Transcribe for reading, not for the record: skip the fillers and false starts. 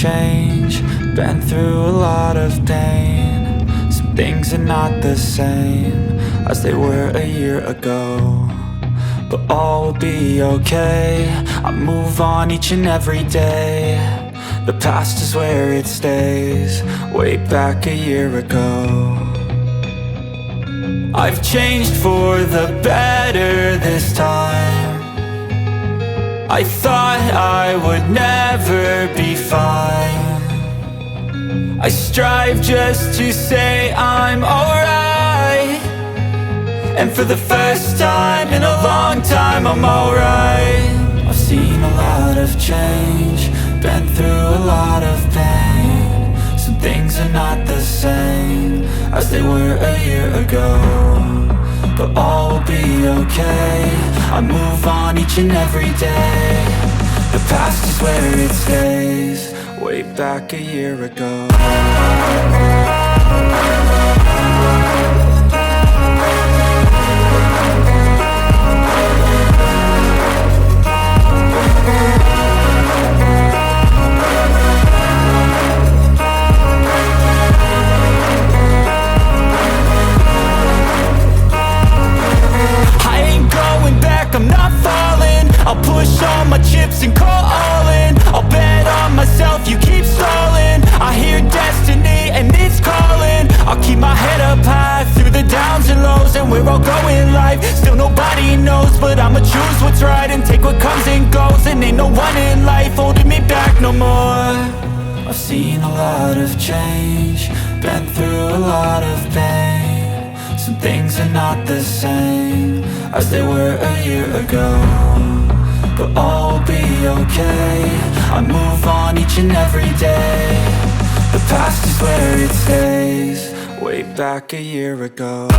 change, been through a lot of pain. Some things are not the same as they were a year ago, but all will be okay. I move on each and every day. The past is where it stays, way back a year ago. I've changed for the better this time. I thought I would never be fine. I strive just to say I'm alright, and for the first time in a long time I'm alright. I've seen a lot of change, been through a lot of pain. Some things are not the same as they were a year ago, but all will be okay. I move on each and every day. The past is where it stays, way back a year ago. I'm not falling, I'll push all my chips and call all in. I'll bet on myself, you keep stalling. I hear destiny and it's calling. I'll keep my head up high through the downs and lows, and we're all going live. Still nobody knows, but I'ma choose what's right and take what comes and goes. And ain't no one in life holding me back no more. I've seen a lot of change, been through a lot of pain. Some things are not the same as they were a year ago, but all will be okay. I move on each and every day. The past is where it stays, way back a year ago.